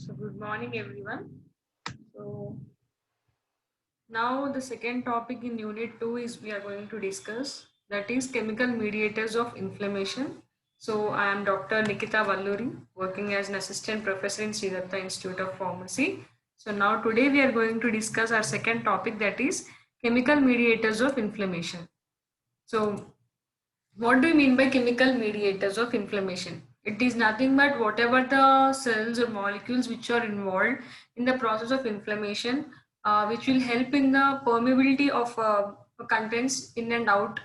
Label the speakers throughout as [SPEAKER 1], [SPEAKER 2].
[SPEAKER 1] So good morning everyone. So now the second topic in unit 2 is we are going to discuss, that is chemical mediators of inflammation. So I am Dr. Nikita Valluri, working as an assistant professor in Sridatta Institute of Pharmacy. So now today we are going to discuss our second topic, that is chemical mediators of inflammation. So what do you mean by chemical mediators of inflammation? It is nothing but whatever the cells or molecules which are involved in the process of inflammation, which will help in the permeability of contents in and out,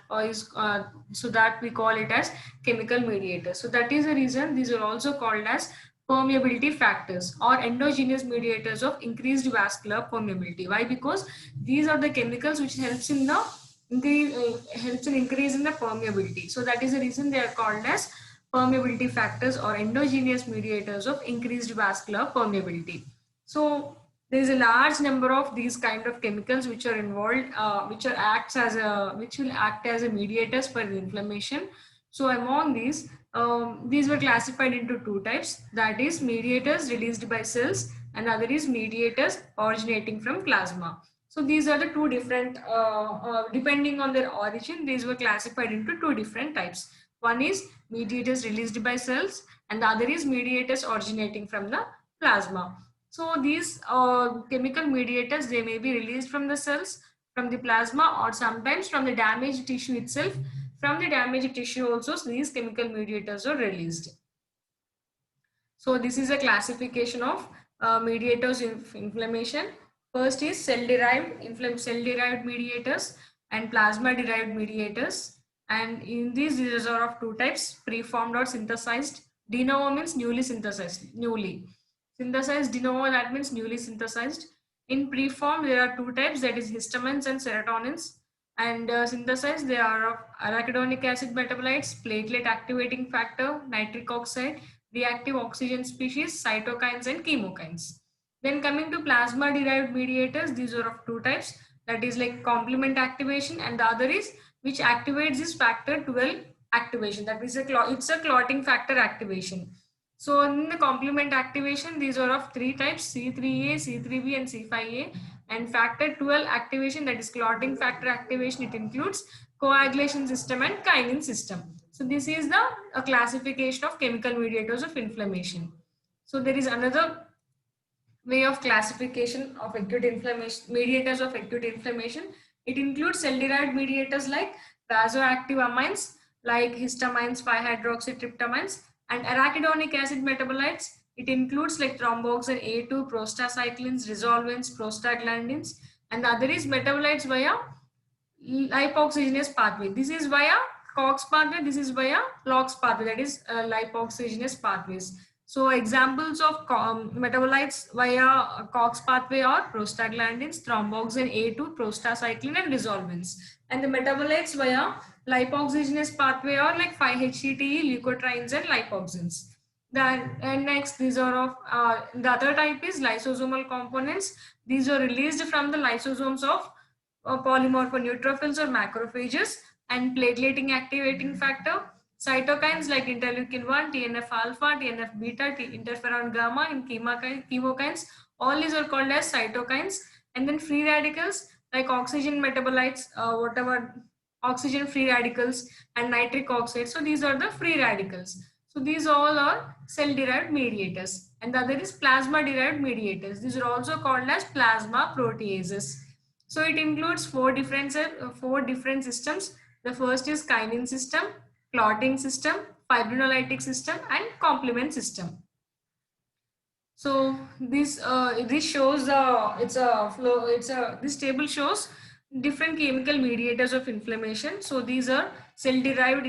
[SPEAKER 1] so that we call it as chemical mediators. So that is the reason these are also called as permeability factors or endogenous mediators of increased vascular permeability. Why? Because these are the chemicals which helps in increase in the permeability. So that is the reason they are called as permeability factors or endogenous mediators of increased vascular permeability. So there is a large number of these kind of chemicals which are involved, which will act as a mediators for the inflammation. So among these were classified into two types, that is mediators released by cells and other is mediators originating from plasma. So these are the two different, depending on their origin, these were classified into two different types. One is mediators released by cells and the other is mediators originating from the plasma. So these chemical mediators, they may be released from the cells, from the plasma, or sometimes from the damaged tissue itself. From the damaged tissue also, these chemical mediators are released. So this is a classification of mediators in inflammation. First is cell-derived mediators and plasma-derived mediators. And in these are of two types: preformed or synthesized. De novo means newly synthesized. Synthesized de novo, that means newly synthesized. In preformed, there are two types, that is histamines and serotonins. And synthesized, they are of arachidonic acid metabolites, platelet activating factor, nitric oxide, reactive oxygen species, cytokines and chemokines. Then coming to plasma derived mediators, these are of two types, that is like complement activation, and the other is which activates this factor 12 activation, that is it's a clotting factor activation. So in the complement activation, these are of three types: C3A, C3B and C5A. And factor 12 activation, that is clotting factor activation, it includes coagulation system and kinin system. So this is the classification of chemical mediators of inflammation. So there is another way of classification of acute inflammation, mediators of acute inflammation. It includes cell-derived mediators like vasoactive amines, like histamines, 5-hydroxytryptamines, and arachidonic acid metabolites. It includes like thromboxane A2, prostacyclins, resolvins, prostaglandins, and the other is metabolites via lipoxygenase pathway. This is via COX pathway, this is via LOX pathway, that is lipoxygenase pathways. So examples of metabolites via COX pathway are prostaglandins, thromboxane A2, prostacyclin and resolvins. And the metabolites via lipoxygenase pathway are like 5-HTTE, leukotrienes and lipoxins. Then and next, these are of the other type is lysosomal components. These are released from the lysosomes of polymorph neutrophils or macrophages, and plateleting activating factor, cytokines like interleukin 1, TNF alpha, TNF beta, interferon gamma, and chemokines. All these are called as cytokines. And then free radicals like oxygen metabolites, whatever oxygen free radicals and nitric oxide. So these are the free radicals. So these all are cell-derived mediators. And the other is plasma-derived mediators. These are also called as plasma proteases. So it includes four different systems. The first is kinin system, clotting system, fibrinolytic system, and complement system. So this shows this table shows different chemical mediators of inflammation. So these are cell-derived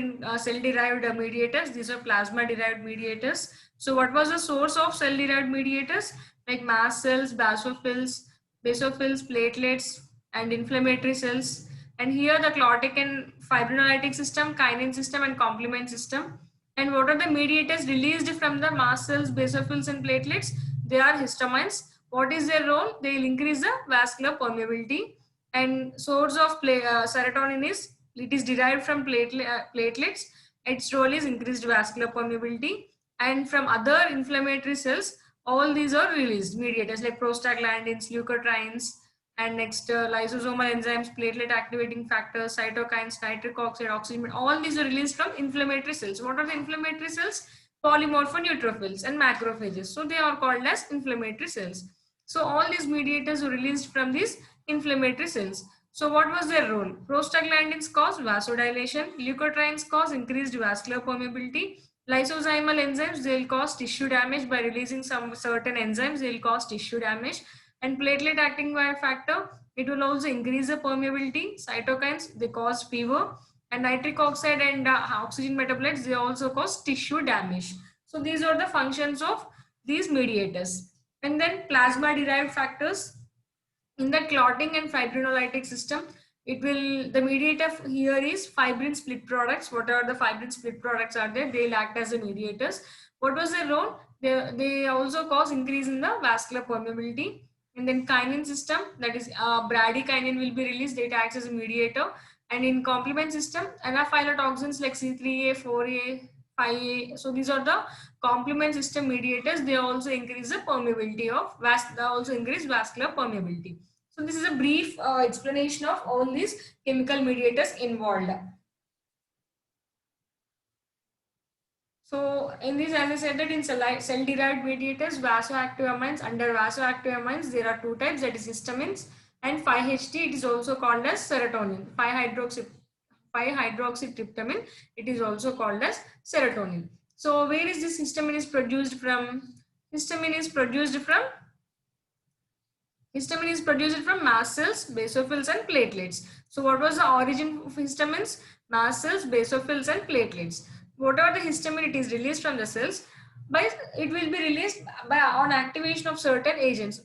[SPEAKER 1] mediators. These are plasma-derived mediators. So what was the source of cell-derived mediators? Like mast cells, basophils, platelets, and inflammatory cells. And here the clotting and fibrinolytic system, kinin system, and complement system. And what are the mediators released from the mast cells, basophils, and platelets? They are histamines. What is their role? They will increase the vascular permeability. And source of serotonin is, it is derived from platelets. Its role is increased vascular permeability. And from other inflammatory cells, all these are released mediators like prostaglandins, leukotrienes, and next lysosomal enzymes, platelet activating factors, cytokines, nitric oxide, oxygen. All these are released from inflammatory cells. What are the inflammatory cells? Polymorphoneutrophils and macrophages. So they are called as inflammatory cells. So all these mediators are released from these inflammatory cells. So what was their role? Prostaglandins cause vasodilation, leukotrienes cause increased vascular permeability, lysosomal enzymes, they will cause tissue damage by releasing some certain enzymes, they will cause tissue damage, and platelet acting factor, it will also increase the permeability. Cytokines, they cause fever, and nitric oxide and oxygen metabolites, they also cause tissue damage. So these are the functions of these mediators. And then plasma derived factors in the clotting and fibrinolytic system, it will, the mediator here is fibrin split products. Whatever the fibrin split products are there, they'll act as the mediators. What was their role? They also cause increase in the vascular permeability. And then kinin system, that is bradykinin will be released, it acts as a mediator. And in complement system, anaphylotoxins like C3A, 4A, 5A, so these are the complement system mediators. They also increase the permeability of they also increase vascular permeability. So this is a brief explanation of all these chemical mediators involved. So in this, as I said that in cell-derived mediators, vasoactive amines, under vasoactive amines, there are two types, that is histamines and 5-HT, it is also called as serotonin. 5-hydroxytryptamine, it is also called as serotonin. So where is this histamine is produced from? Histamine is produced from mast cells, basophils and platelets. So what was the origin of histamines? Mast cells, basophils and platelets. Whatever the histamine, it is released from the cells, but it will be released by on activation of certain agents.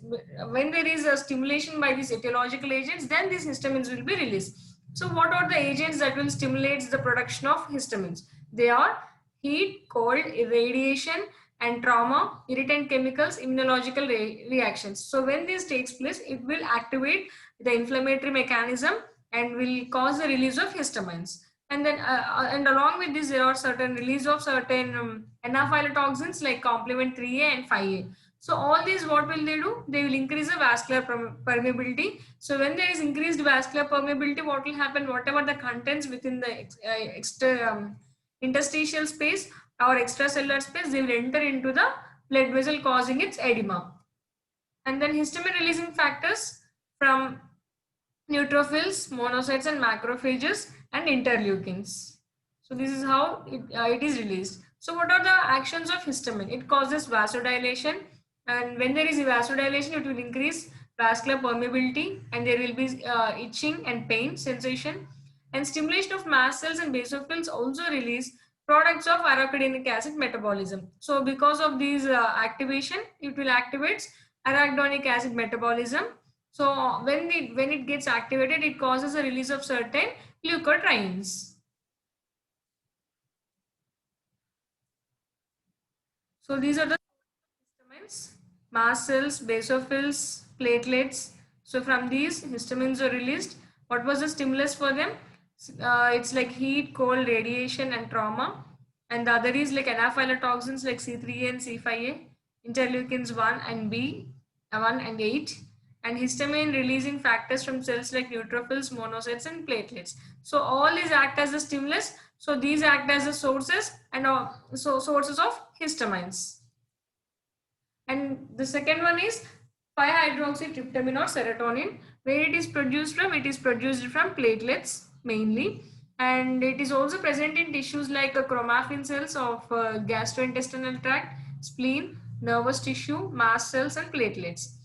[SPEAKER 1] When there is a stimulation by these etiological agents, then these histamines will be released. So what are the agents that will stimulate the production of histamines? They are heat, cold, radiation, and trauma, irritant chemicals, immunological reactions. So when this takes place, it will activate the inflammatory mechanism and will cause the release of histamines. And then and along with this, there are certain release of certain anaphylotoxins like complement 3A and 5A. So all these, what will they do? They will increase the vascular permeability. So when there is increased vascular permeability, what will happen? Whatever the contents within the interstitial space or extracellular space, they will enter into the blood vessel, causing its edema. And then histamine releasing factors from neutrophils, monocytes and macrophages and interleukins. So this is how it is released. So what are the actions of histamine? It causes vasodilation, and when there is a vasodilation, it will increase vascular permeability and there will be itching and pain sensation. And stimulation of mast cells and basophils also release products of arachidonic acid metabolism. So because of these activation, it will activate arachidonic acid metabolism. So when it gets activated, it causes a release of certain leukotrienes. So these are the histamines, mast cells, basophils, platelets. So from these, histamines are released. What was the stimulus for them? It's like heat, cold, radiation and trauma. And the other is like anaphylotoxins like C3A and C5A, interleukins 1 and B, 1 and 8, and histamine releasing factors from cells like neutrophils, monocytes and platelets. So all these act as a stimulus. So these act as the sources and sources of histamines. And the second one is 5-hydroxytryptamine or serotonin. Where it is produced from? It is produced from platelets mainly, and it is also present in tissues like chromaffin cells of gastrointestinal tract, spleen, nervous tissue, mast cells and platelets.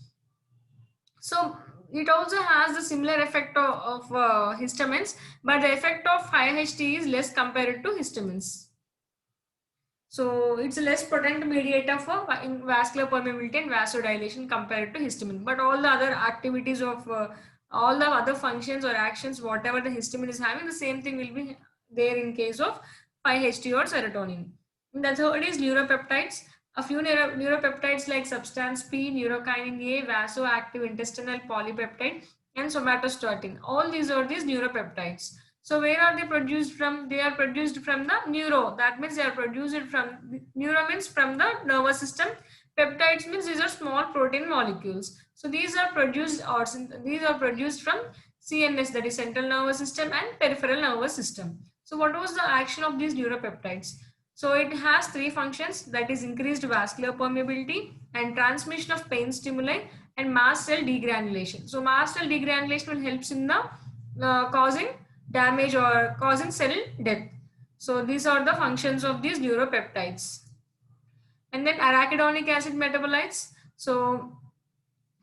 [SPEAKER 1] So it also has the similar effect of histamines, but the effect of 5-HT is less compared to histamines. So it's a less potent mediator for vascular permeability and vasodilation compared to histamine. But all the other activities of all the other functions or actions, whatever the histamine is having, the same thing will be there in case of 5-HT or serotonin. And the third is neuropeptides. A few neuropeptides like substance P, neurokinin A, vasoactive intestinal polypeptide, and somatostatin. All these are these neuropeptides. So where are they produced from? They are produced from the neuro. That means they are produced from neuro, means from the nervous system. Peptides means these are small protein molecules. So these are produced from CNS, that is central nervous system, and peripheral nervous system. So what was the action of these neuropeptides? So it has three functions, that is increased vascular permeability and transmission of pain stimuli and mast cell degranulation. So mast cell degranulation will helps in the causing damage or causing cell death. So these are the functions of these neuropeptides. And then arachidonic acid metabolites. So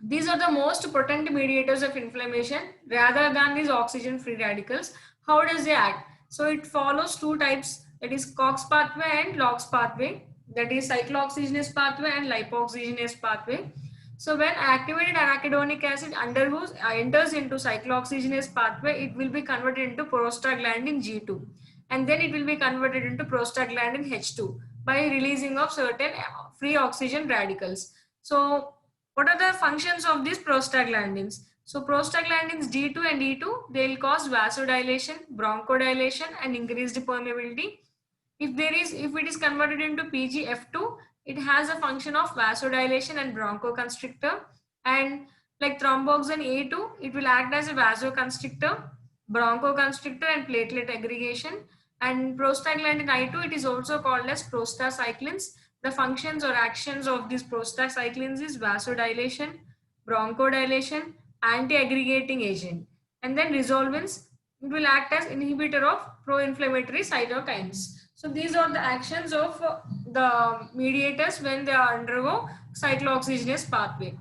[SPEAKER 1] these are the most potent mediators of inflammation rather than these oxygen free radicals. How does they act? So it follows two types, that is COX pathway and LOX pathway, that is cyclooxygenase pathway and lipoxygenase pathway. So when activated arachidonic acid enters into cyclooxygenase pathway, it will be converted into prostaglandin G2, and then it will be converted into prostaglandin H2 by releasing of certain free oxygen radicals. So what are the functions of these prostaglandins? So prostaglandins D2 and E2, they will cause vasodilation, bronchodilation, and increased permeability. If it is converted into PGF2, it has a function of vasodilation and bronchoconstrictor. And like thromboxane A2, it will act as a vasoconstrictor, bronchoconstrictor, and platelet aggregation. And prostaglandin I2, it is also called as prostacyclins. The functions or actions of these prostacyclins is vasodilation, bronchodilation, anti-aggregating agent. And then resolvins, it will act as inhibitor of pro-inflammatory cytokines. So these are the actions of the mediators when they undergo cyclooxygenase pathway.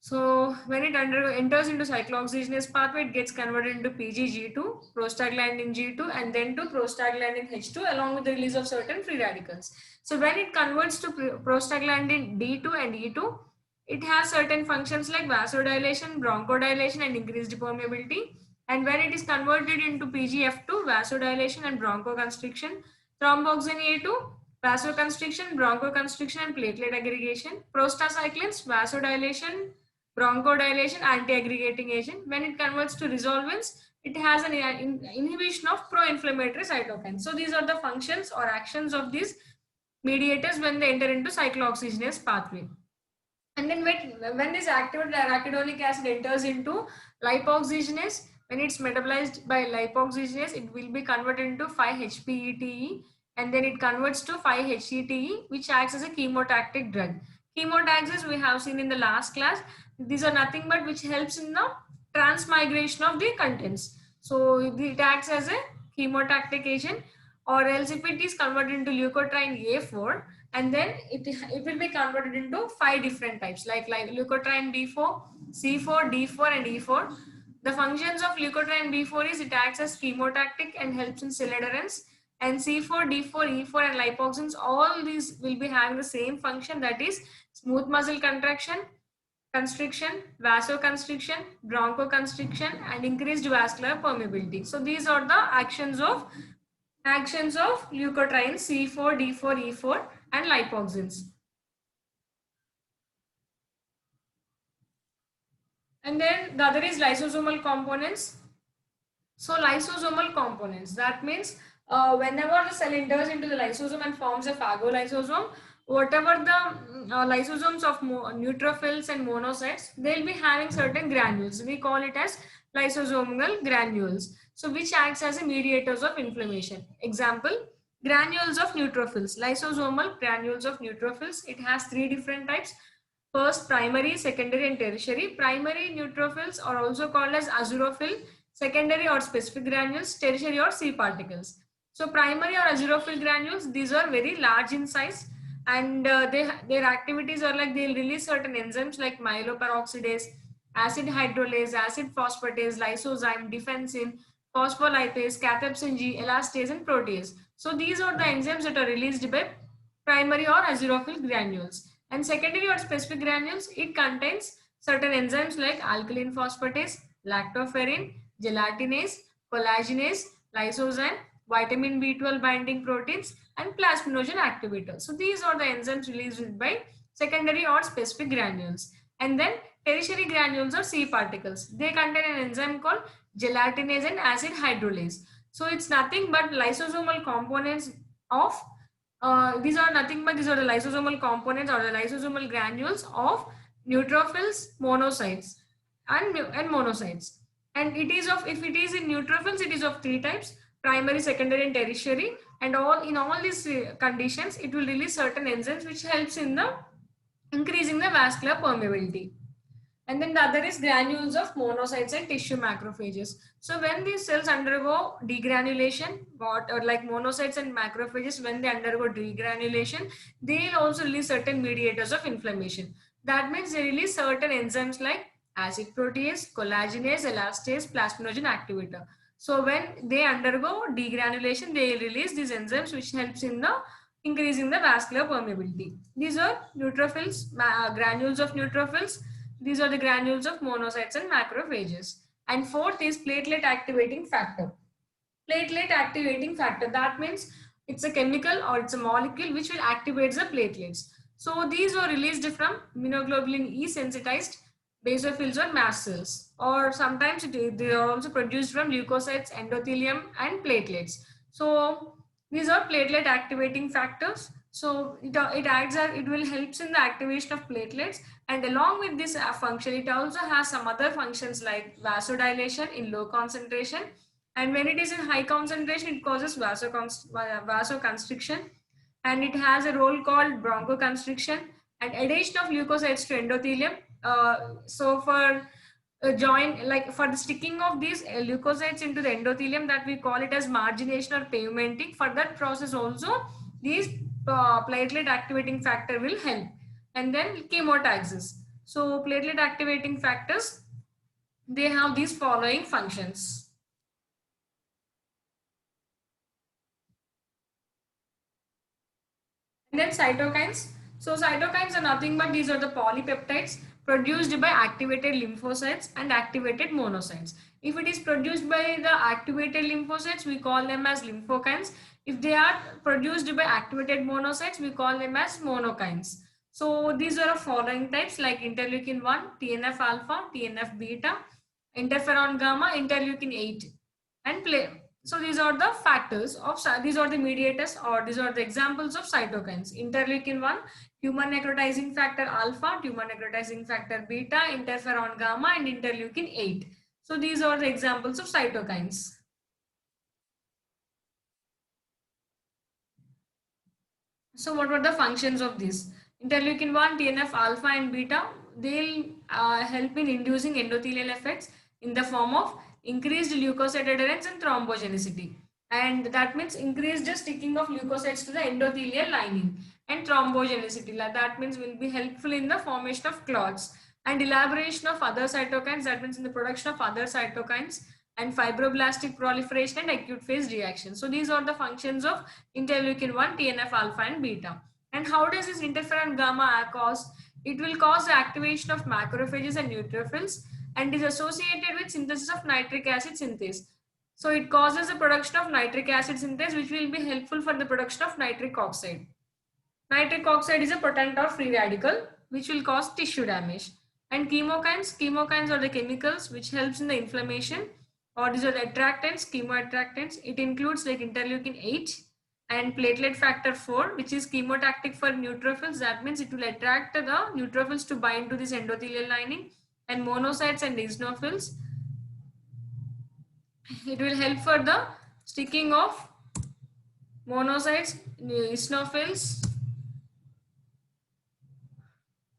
[SPEAKER 1] So when it enters into cyclooxygenase pathway, it gets converted into PGG2, prostaglandin G2, and then to prostaglandin H2 along with the release of certain free radicals. So when it converts to prostaglandin D2 and E2, it has certain functions like vasodilation, bronchodilation, and increased permeability. And when it is converted into PGF2, vasodilation and bronchoconstriction, thromboxane A2, vasoconstriction, bronchoconstriction, and platelet aggregation, prostacyclins, vasodilation, bronchodilation, anti-aggregating agent. When it converts to resolvins, it has an inhibition of pro-inflammatory cytokines. So these are the functions or actions of these mediators when they enter into cyclooxygenase pathway. And then when this activated arachidonic acid enters into lipoxygenase, when it's metabolized by lipoxygenase, it will be converted into 5-HPETE, and then it converts to 5-HETE, which acts as a chemotactic drug. Chemotaxis we have seen in the last class. These are nothing but which helps in the transmigration of the contents. So it acts as a chemotactic agent, or else if it is converted into leukotriene A4, and then it will be converted into 5 different types like leukotriene B4, C4, D4, and E4. The functions of leukotriene B4 is it acts as chemotactic and helps in cell adherence. And C4, D4, E4, and lipoxins, all these will be having the same function, that is smooth muscle contraction, constriction, vasoconstriction, bronchoconstriction, and increased vascular permeability. So these are the actions of leukotriene C4, D4, E4, and lipoxins. And then the other is lysosomal components. So lysosomal components, that means whenever the cell enters into the lysosome and forms a phagolysosome, whatever the lysosomes of neutrophils and monocytes, they'll be having certain granules. We call it as lysosomal granules. So which acts as a mediators of inflammation. Example, granules of neutrophils, lysosomal granules of neutrophils. It has 3 different types. First, primary, secondary, and tertiary. Primary neutrophils are also called as azurophil, secondary or specific granules, tertiary or C particles. So primary or azurophil granules, these are very large in size, and their activities are like they'll release certain enzymes like myeloperoxidase, acid hydrolase, acid phosphatase, lysozyme, defensin, phospholipase, cathepsin G, elastase, and protease. So these are the enzymes that are released by primary or azurophil granules. And secondary or specific granules, it contains certain enzymes like alkaline phosphatase, lactoferrin, gelatinase, collagenase, lysozyme, vitamin B12 binding proteins, and plasminogen activators. So these are the enzymes released by secondary or specific granules. And then tertiary granules or C particles. They contain an enzyme called gelatinase and acid hydrolase. So it's nothing but lysosomal components of These are nothing but these are the lysosomal components or the lysosomal granules of neutrophils, monocytes, and monocytes. And it is of, if it is in neutrophils, it is of three types: primary, secondary, and tertiary. And all these conditions, it will release certain enzymes which helps in the increasing the vascular permeability. And then the other is granules of monocytes and tissue macrophages. So when these cells undergo degranulation, what or like monocytes and macrophages, when they undergo degranulation, they will also release certain mediators of inflammation. That means they release certain enzymes like acid protease, collagenase, elastase, plasminogen activator. So when they undergo degranulation, they release these enzymes which helps in the increasing the vascular permeability. These are neutrophils, granules of neutrophils. These are the granules of monocytes and macrophages. And fourth is platelet activating factor. Platelet activating factor, that means it's a chemical or it's a molecule which will activate the platelets. So these are released from immunoglobulin E sensitized basophils or mast cells, or sometimes they are also produced from leukocytes, endothelium, and platelets. So these are platelet activating factors. So it acts as, it will helps in the activation of platelets, and along with this function, it also has some other functions like vasodilation in low concentration, and when it is in high concentration, it causes vasoconstriction, and it has a role called bronchoconstriction and adhesion of leukocytes to endothelium. So for join, like for the sticking of these leukocytes into the endothelium, that we call it as margination or pavementing. For that process also, these platelet activating factor will help. And then chemotaxis. So platelet activating factors, they have these following functions. And then cytokines. So cytokines are nothing but these are the polypeptides produced by activated lymphocytes and activated monocytes. If it is produced by the activated lymphocytes, we call them as lymphokines. If they are produced by activated monocytes, we call them as monokines. So these are the following types like interleukin 1, TNF alpha, TNF beta, interferon gamma, interleukin 8, and play. So these are the factors of, these are the mediators, or these are the examples of cytokines. Interleukin 1, tumor necrotizing factor alpha, tumor necrotizing factor beta, interferon gamma, and interleukin 8. So these are the examples of cytokines. So what were the functions of this? Interleukin 1, TNF alpha and beta, they'll help in inducing endothelial effects in the form of increased leukocyte adherence and thrombogenicity. And that means increased sticking of leukocytes to the endothelial lining, and thrombogenicity. That means will be helpful in the formation of clots, and elaboration of other cytokines. That means in the production of other cytokines, and fibroblastic proliferation and acute phase reaction. So these are the functions of interleukin 1, TNF alpha and beta. And how does this interferon gamma cause? It will cause the activation of macrophages and neutrophils, and is associated with synthesis of nitric acid synthase. So it causes the production of nitric acid synthase, which will be helpful for the production of nitric oxide. Nitric oxide is a potent or free radical which will cause tissue damage. And chemokines are the chemicals which helps in the inflammation, or these are the attractants, chemoattractants. It includes like interleukin 8 and platelet factor 4, which is chemotactic for neutrophils. That means it will attract the neutrophils to bind to this endothelial lining, and monocytes and eosinophils. It will help for the sticking of monocytes, eosinophils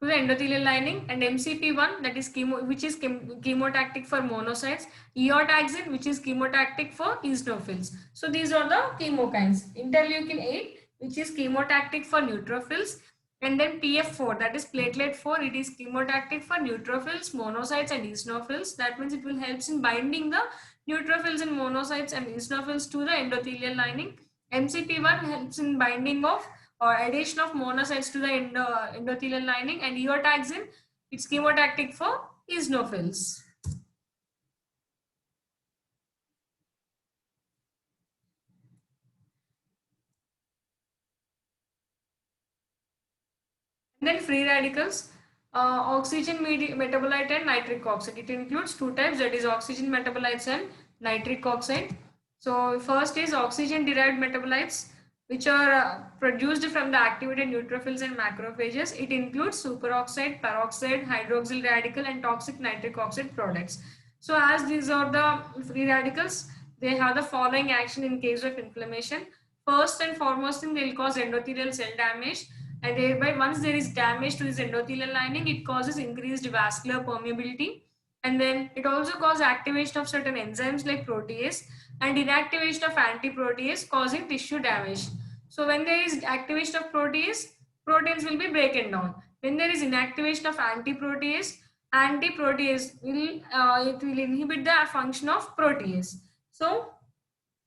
[SPEAKER 1] to the endothelial lining, and MCP1, that is which is chemotactic for monocytes, eotaxin, which is chemotactic for eosinophils. So these are the chemokines. Interleukin 8, which is chemotactic for neutrophils, and then PF4, that is platelet 4, it is chemotactic for neutrophils, monocytes, and eosinophils. That means it will help in binding the neutrophils and monocytes and eosinophils to the endothelial lining. MCP1 helps in binding of or addition of monocytes to the endothelial lining, and eotaxin, it's chemotactic for eosinophils. And then free radicals, oxygen metabolite and nitric oxide. It includes two types, that is oxygen metabolites and nitric oxide. So first is oxygen derived metabolites. which are produced from the activated neutrophils and macrophages. It includes superoxide, peroxide, hydroxyl radical, and toxic nitric oxide products. So as these are the free radicals, they have the following action in case of inflammation. First and foremost thing, they will cause endothelial cell damage, and thereby once there is damage to this endothelial lining, it causes increased vascular permeability, and then it also causes activation of certain enzymes like protease and inactivation of anti-protease, causing tissue damage. So when there is activation of protease, proteins will be broken down. When there is inactivation of anti-protease, anti-protease will it will inhibit the function of protease. So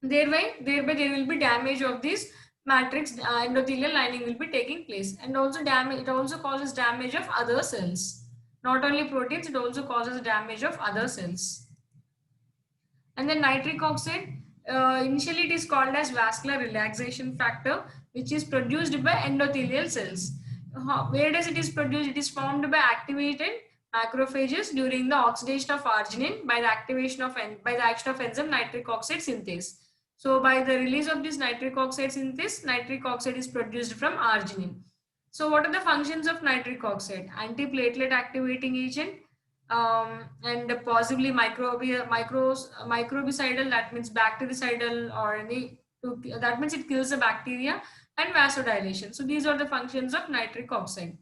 [SPEAKER 1] thereby there will be damage of this matrix, endothelial lining will be taking place, and also damage. It also causes damage of other cells. Not only proteins, it also causes damage of other cells. And then nitric oxide, initially it is called as vascular relaxation factor, which is produced by endothelial cells. Where does it is produced? It is formed by activated macrophages during the oxidation of arginine by the activation of by the action of enzyme nitric oxide synthase. So by the release of this nitric oxide synthase, nitric oxide is produced from arginine. So what are the functions of nitric oxide? Antiplatelet activating agent, and possibly microbicidal, that means bactericidal, or any, that means it kills the bacteria, and vasodilation. So these are the functions of nitric oxide.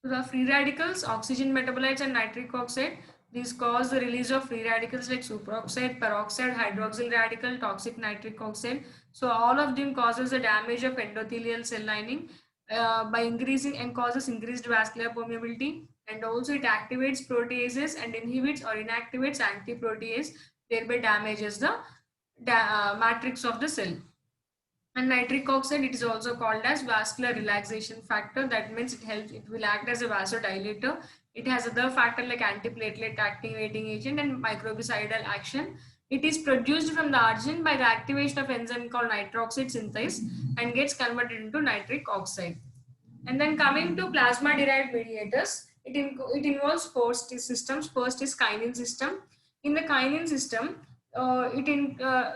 [SPEAKER 1] So the free radicals, oxygen metabolites and nitric oxide, these cause the release of free radicals like superoxide, peroxide, hydroxyl radical, toxic nitric oxide. So all of them causes the damage of endothelial cell lining by increasing, and causes increased vascular permeability, and also it activates proteases and inhibits or inactivates anti-protease, thereby damages the matrix of the cell. And nitric oxide, it is also called as vascular relaxation factor. That means it will act as a vasodilator. It has other factor like antiplatelet activating agent and microbicidal action. It is produced from the arginine by the activation of enzyme called nitroxide synthase and gets converted into nitric oxide. And then coming to plasma derived mediators, it involves four systems. First is kinin system. In the kinin system,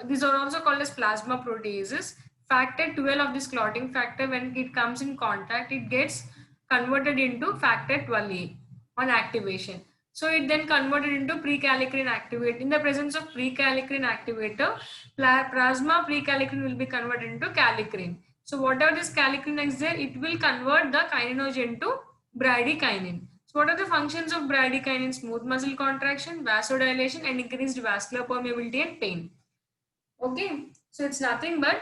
[SPEAKER 1] these are also called as plasma proteases. Factor 12 of this clotting factor, when it comes in contact, it gets converted into factor 12A on activation. So it then converted into prekallikrein activator. In the presence of prekallikrein activator, plasma prekallikrein will be converted into kallikrein. So whatever this kallikrein is there, it will convert the kininogen to bradykinin. So what are the functions of bradykinin? Smooth muscle contraction, vasodilation, and increased vascular permeability and pain. Okay, so it's nothing but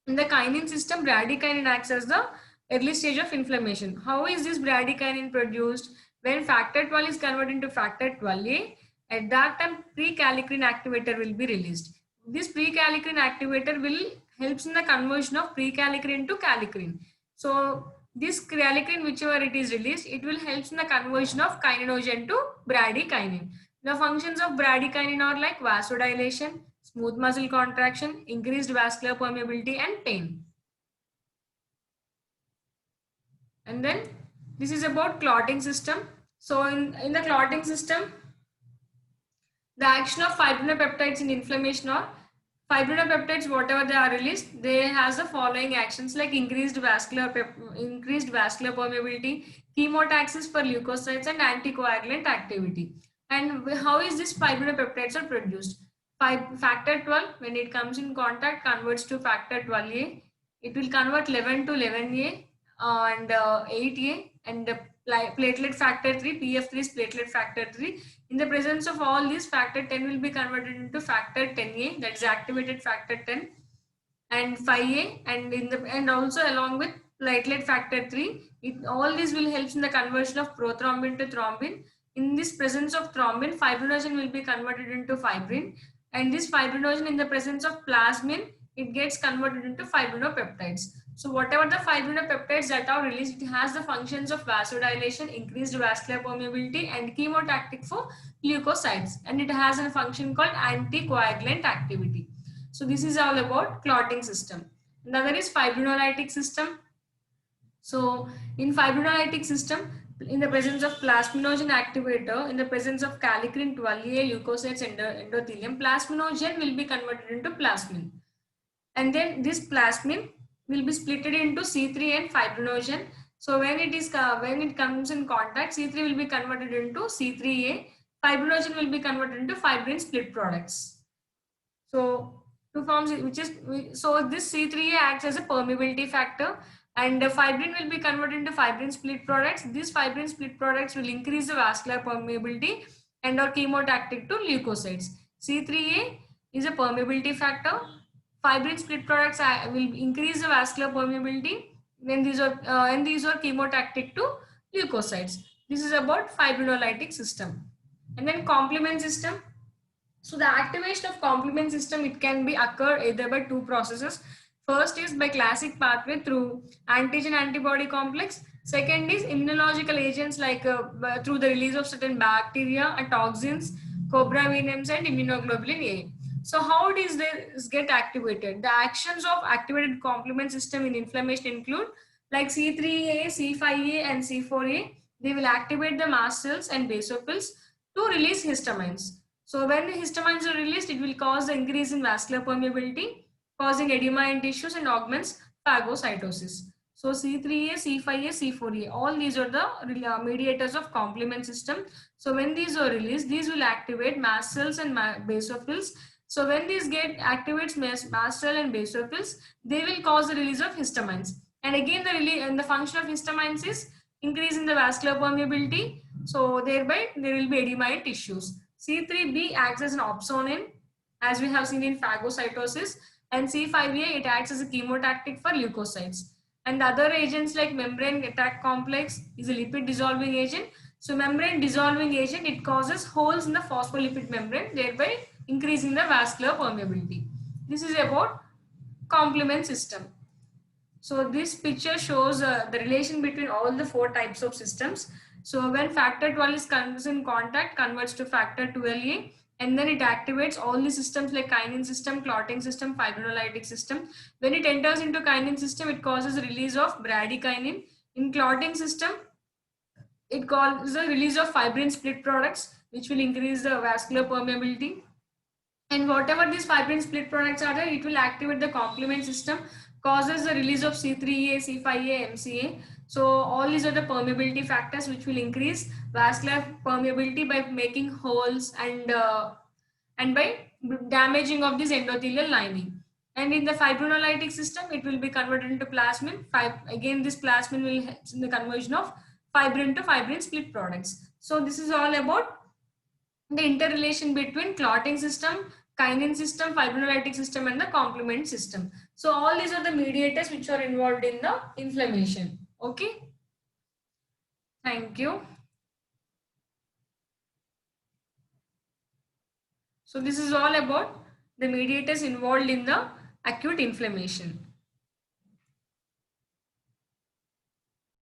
[SPEAKER 1] in the kinin system, bradykinin acts as the early stage of inflammation. How is this bradykinin produced? When factor 12 is converted into factor 12A, at that time prekallikrein activator will be released. This prekallikrein activator will helps in the conversion of prekallikrein to kallikrein. So this kallikrein, whichever it is released, it will help in the conversion of kininogen to bradykinin. The functions of bradykinin are like vasodilation, smooth muscle contraction, increased vascular permeability, and pain. And then this is about clotting system. So in the clotting system, the action of fibrinopeptides in inflammation, or fibrinopeptides, whatever they are released, they has the following actions like increased vascular permeability, chemotaxis for leukocytes, and anticoagulant activity. And how is this fibrinopeptides are produced? Factor 12, when it comes in contact, converts to factor 12A. It will convert 11 to 11A and 8A, and platelet factor 3, PF3 is platelet factor 3. In the presence of all these, factor 10 will be converted into factor 10A, that is activated factor 10, and 5A, and also along with platelet factor 3. All these will help in the conversion of prothrombin to thrombin. In this presence of thrombin, fibrinogen will be converted into fibrin, and this fibrinogen in the presence of plasmin, it gets converted into fibrinopeptides. So whatever the fibrinopeptides that are released, it has the functions of vasodilation, increased vascular permeability, and chemotactic for leukocytes, and it has a function called anticoagulant activity. So this is all about clotting system. Another is fibrinolytic system. So in fibrinolytic system, in the presence of plasminogen activator, in the presence of kallikrein 12A leukocytes endothelium, plasminogen will be converted into plasmin. And then this plasmin will be splitted into C3 and fibrinogen. So when it comes in contact, C3 will be converted into C3A, fibrinogen will be converted into fibrin split products. So two forms, which is, so this C3A acts as a permeability factor, and the fibrin will be converted into fibrin split products. These fibrin split products will increase the vascular permeability and are chemotactic to leukocytes. C3A is a permeability factor. Fibrin split products will increase the vascular permeability when these are chemotactic to leukocytes. This is about fibrinolytic system. And then complement system. So the activation of complement system, it can be occur either by two processes. First is by classic pathway through antigen antibody complex. Second is immunological agents like through the release of certain bacteria and toxins, cobramines and immunoglobulin A. So how does this get activated? The actions of activated complement system in inflammation include like C3A, C5A and C4A. They will activate the mast cells and basophils to release histamines. So when the histamines are released, it will cause the increase in vascular permeability, causing edema in tissues and augments phagocytosis. So C3A, C5A, C4A, all these are the mediators of complement system. So when these are released, these will activate mast cells and basophils. So when these get activates mast cell and basophils, they will cause the release of histamines. And again, the function of histamines is increase in the vascular permeability. So thereby there will be edema in tissues. C3b acts as an opsonin, as we have seen in phagocytosis, and C5a, it acts as a chemotactic for leukocytes. And the other agents like membrane attack complex is a lipid dissolving agent. So membrane dissolving agent, it causes holes in the phospholipid membrane, thereby increasing the vascular permeability. This is about complement system. So this picture shows the relation between all the four types of systems. So when factor 12 is comes in contact, converts to factor 12A, and then it activates all the systems like kinin system, clotting system, fibrinolytic system. When it enters into kinin system, it causes release of bradykinin. In clotting system, it causes the release of fibrin split products, which will increase the vascular permeability. And whatever these fibrin split products are there, it will activate the complement system, causes the release of C3A, C5A, MCA. So all these are the permeability factors which will increase vascular permeability by making holes and by damaging of this endothelial lining. And in the fibrinolytic system, it will be converted into plasmin. Again, this plasmin will help in the conversion of fibrin to fibrin split products. So this is all about the interrelation between clotting system, kinin system, fibrinolytic system, and the complement system. So all these are the mediators which are involved in the inflammation. Okay. Thank you. So this is all about the mediators involved in the acute inflammation.